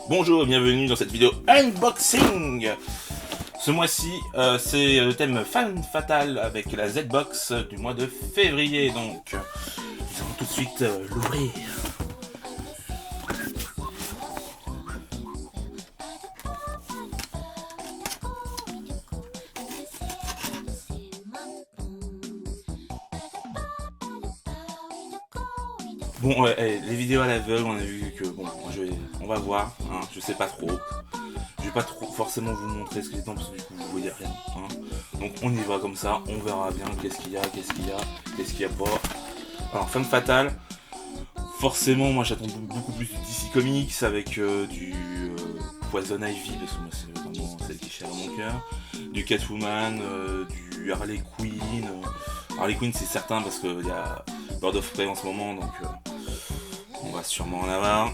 Bonjour et bienvenue dans cette vidéo unboxing. Ce mois-ci, c'est le thème Femme Fatale avec la Z-Box du mois de février. Donc, nous allons tout de suite l'ouvrir. Bon, ouais, les vidéos à l'aveugle, on a vu que bon, on va voir, hein, je sais pas trop. Je vais pas trop forcément vous montrer ce qu'il y a dedans parce que du coup vous voyez rien. Hein. Donc on y va comme ça, on verra bien qu'est-ce qu'il y a pas. Alors Femme Fatale, forcément moi j'attends beaucoup plus du DC Comics avec du Poison Ivy, parce que moi c'est vraiment celle qui chère à mon cœur. Du Catwoman, du Harley Quinn. Harley Quinn c'est certain parce qu'il y a Bird of Prey en ce moment, donc on va sûrement en avoir.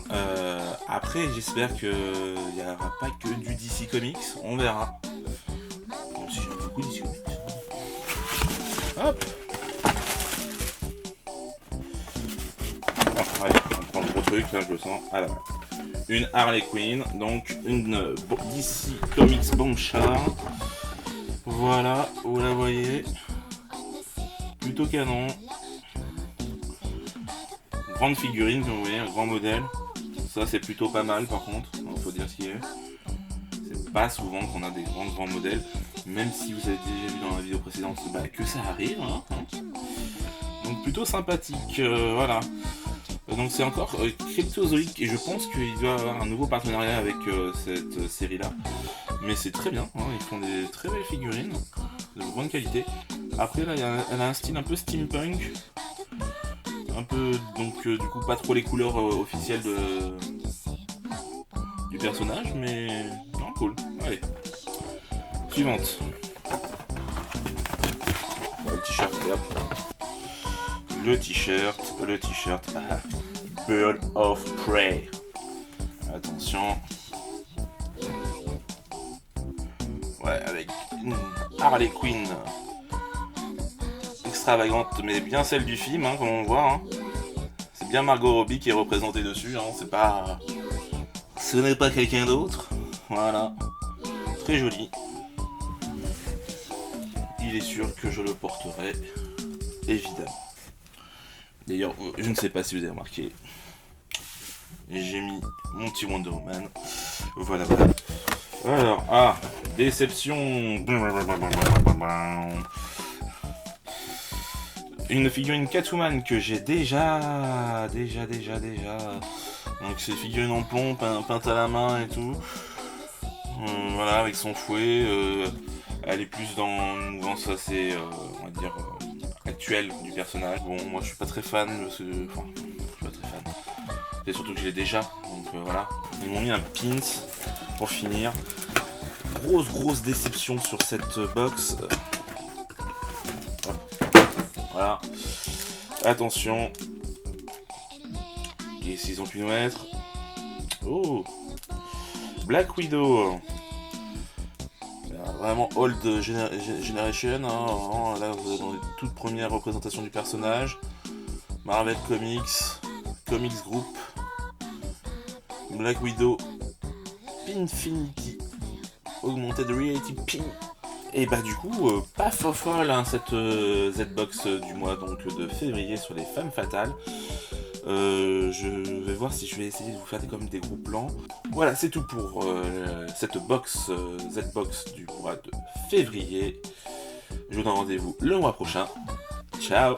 Après, j'espère qu'il n'y aura pas que du DC Comics, on verra. Même si j'aime beaucoup DC Comics. Hop. Oh, allez, on prend le gros truc, là je le sens. Ah là, une Harley Quinn, donc une DC Comics Bombshell. Voilà, vous la voyez. Plutôt canon. Grande figurine, comme vous voyez, un grand modèle. Ça c'est plutôt pas mal par contre, il faut dire ce qu'il y a. C'est pas souvent qu'on a des grands modèles, même si vous avez déjà vu dans la vidéo précédente que ça arrive. Hein. Donc plutôt sympathique, voilà. Donc c'est encore Cryptozoic et je pense qu'il doit avoir un nouveau partenariat avec cette série là. Mais c'est très bien, hein. Ils font des très belles figurines, de grande qualité. Après là, elle a un style un peu steampunk. Un peu, donc du coup pas trop les couleurs officielles du personnage, mais non, cool. Allez, suivante. Le t-shirt, le t-shirt, Bird of Prey. Attention. Ouais, avec une Harley Quinn extravagante, mais bien celle du film, hein, comme on voit. Hein. C'est bien Margot Robbie qui est représentée dessus. Hein. C'est pas, ce n'est pas quelqu'un d'autre. Voilà, très joli. Il est sûr que je le porterai, évidemment. D'ailleurs, je ne sais pas si vous avez remarqué, j'ai mis mon petit Wonder Woman. Voilà. Alors, déception. Une figurine Catwoman que j'ai déjà. Donc c'est figurine en plomb, peinte à la main et tout. Voilà, avec son fouet. Elle est plus dans une mouvance assez, on va dire, actuelle du personnage. Bon, moi je suis pas très fan, parce que... Enfin, je suis pas très fan. C'est surtout que je l'ai déjà, donc voilà. Ils m'ont mis un pins pour finir. Grosse déception sur cette box. Voilà. Attention. Qu'est-ce qu'ils ont pu nous mettre? Oh, Black Widow. Vraiment old generation. Hein. Là, vous êtes dans les toutes premières représentations du personnage. Marvel Comics, Comics Group, Black Widow, Pinfinity, Augmented Reality Pin. Et bah du coup, pas folle hein, cette Z-Box du mois donc de février sur les femmes fatales. Je vais voir si je vais essayer de vous faire comme des gros plans. Voilà, c'est tout pour cette box Z-Box du mois de février. Je vous donne rendez-vous le mois prochain. Ciao!